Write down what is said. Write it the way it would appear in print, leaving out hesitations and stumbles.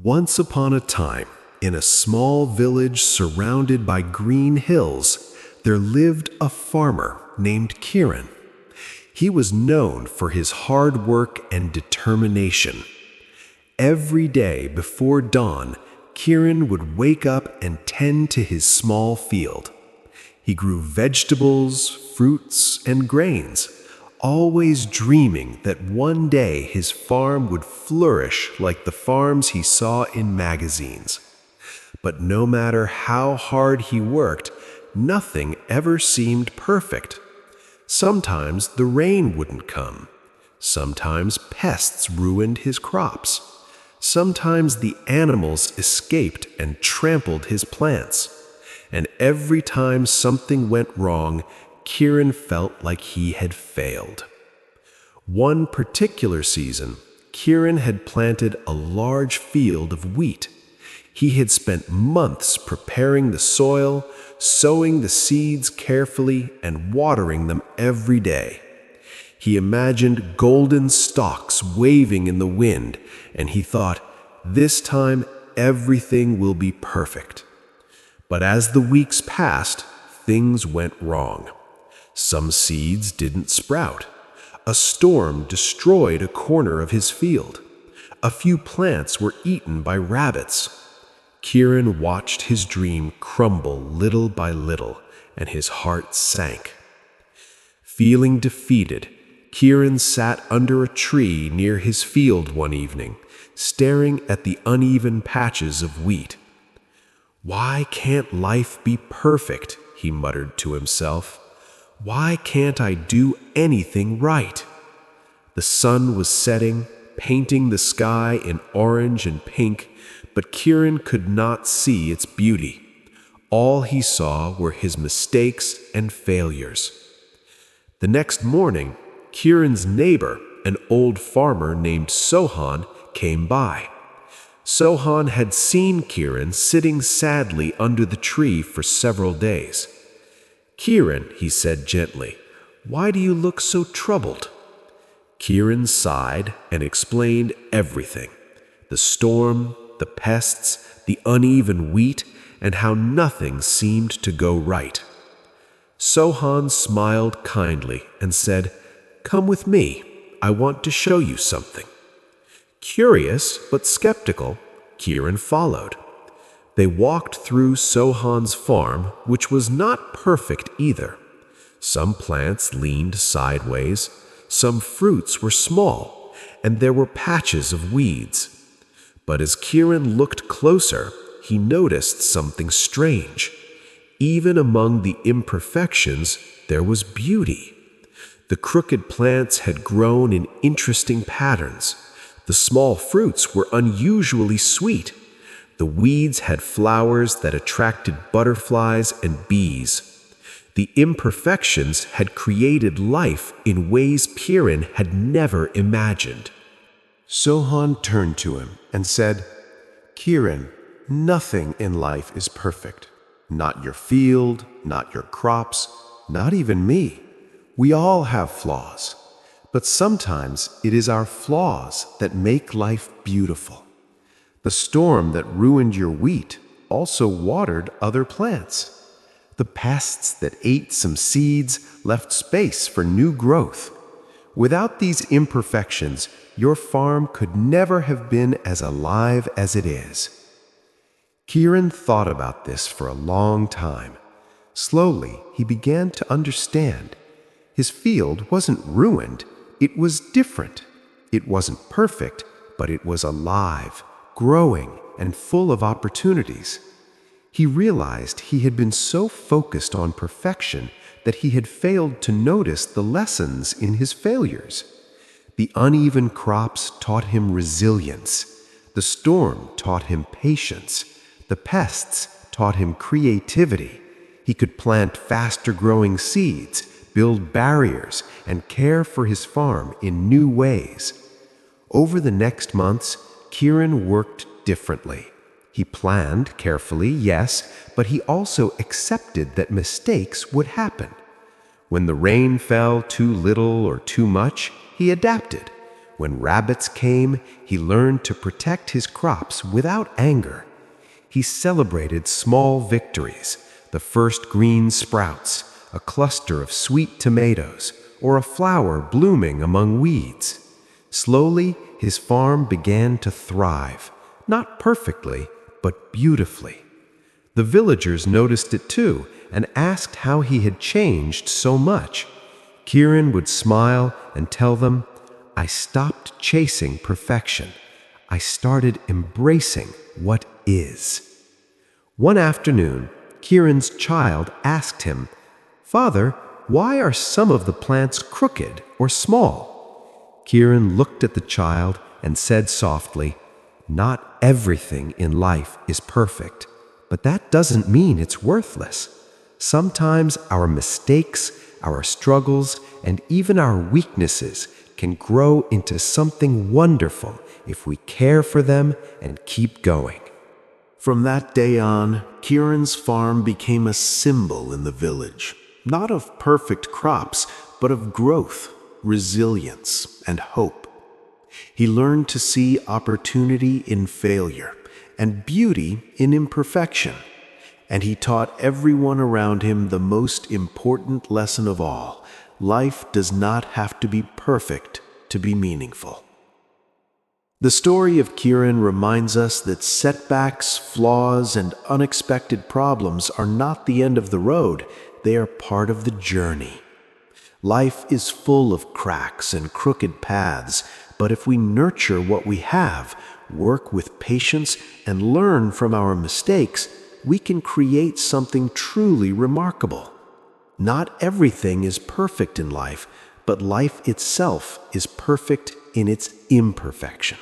Once upon a time, in a small village surrounded by green hills, there lived a farmer named Kiran. He was known for his hard work and determination. Every day before dawn, Kiran would wake up and tend to his small field. He grew vegetables, fruits, and grains, always dreaming that one day his farm would flourish like the farms he saw in magazines. But no matter how hard he worked, nothing ever seemed perfect. Sometimes the rain wouldn't come. Sometimes pests ruined his crops. Sometimes the animals escaped and trampled his plants. And every time something went wrong, Kiran felt like he had failed. One particular season, Kiran had planted a large field of wheat. He had spent months preparing the soil, sowing the seeds carefully, and watering them every day. He imagined golden stalks waving in the wind, and he thought, "This time everything will be perfect." But as the weeks passed, things went wrong. Some seeds didn't sprout. A storm destroyed a corner of his field. A few plants were eaten by rabbits. Kiran watched his dream crumble little by little, and his heart sank. Feeling defeated, Kiran sat under a tree near his field one evening, staring at the uneven patches of wheat. "Why can't life be perfect?" he muttered to himself. "Why can't I do anything right?" The sun was setting, painting the sky in orange and pink, but Kiran could not see its beauty. All he saw were his mistakes and failures. The next morning, Kiran's neighbor, an old farmer named Sohan, came by. Sohan had seen Kiran sitting sadly under the tree for several days. "Kiran," he said gently, "why do you look so troubled?" Kiran sighed and explained everything: the storm, the pests, the uneven wheat, and how nothing seemed to go right. Sohan smiled kindly and said, "Come with me. I want to show you something." Curious but skeptical, Kiran followed. They walked through Sohan's farm, which was not perfect either. Some plants leaned sideways, some fruits were small, and there were patches of weeds. But as Kiran looked closer, he noticed something strange. Even among the imperfections, there was beauty. The crooked plants had grown in interesting patterns. The small fruits were unusually sweet. The weeds had flowers that attracted butterflies and bees. The imperfections had created life in ways Kiran had never imagined. Sohan turned to him and said, "Kiran, nothing in life is perfect. Not your field, not your crops, not even me. We all have flaws. But sometimes it is our flaws that make life beautiful. The storm that ruined your wheat also watered other plants. The pests that ate some seeds left space for new growth. Without these imperfections, your farm could never have been as alive as it is." Kiran thought about this for a long time. Slowly, he began to understand. His field wasn't ruined. It was different. It wasn't perfect, but it was alive, growing, and full of opportunities. He realized he had been so focused on perfection that he had failed to notice the lessons in his failures. The uneven crops taught him resilience. The storm taught him patience. The pests taught him creativity. He could plant faster-growing seeds, build barriers, and care for his farm in new ways. Over the next months, Kiran worked differently. He planned carefully, yes, but he also accepted that mistakes would happen. When the rain fell too little or too much, he adapted. When rabbits came, he learned to protect his crops without anger. He celebrated small victories, the first green sprouts, a cluster of sweet tomatoes, or a flower blooming among weeds. Slowly, his farm began to thrive, not perfectly, but beautifully. The villagers noticed it too and asked how he had changed so much. Kiran would smile and tell them, "I stopped chasing perfection. I started embracing what is." One afternoon, Kiran's child asked him, "Father, why are some of the plants crooked or small?" Kiran looked at the child and said softly, "Not everything in life is perfect, but that doesn't mean it's worthless. Sometimes our mistakes, our struggles, and even our weaknesses can grow into something wonderful if we care for them and keep going." From that day on, Kiran's farm became a symbol in the village, not of perfect crops, but of growth, resilience, and hope. He learned to see opportunity in failure and beauty in imperfection, and he taught everyone around him the most important lesson of all: life does not have to be perfect to be meaningful. The story of Kiran reminds us that setbacks, flaws, and unexpected problems are not the end of the road, they are part of the journey. Life is full of cracks and crooked paths, but if we nurture what we have, work with patience, and learn from our mistakes, we can create something truly remarkable. Not everything is perfect in life, but life itself is perfect in its imperfection.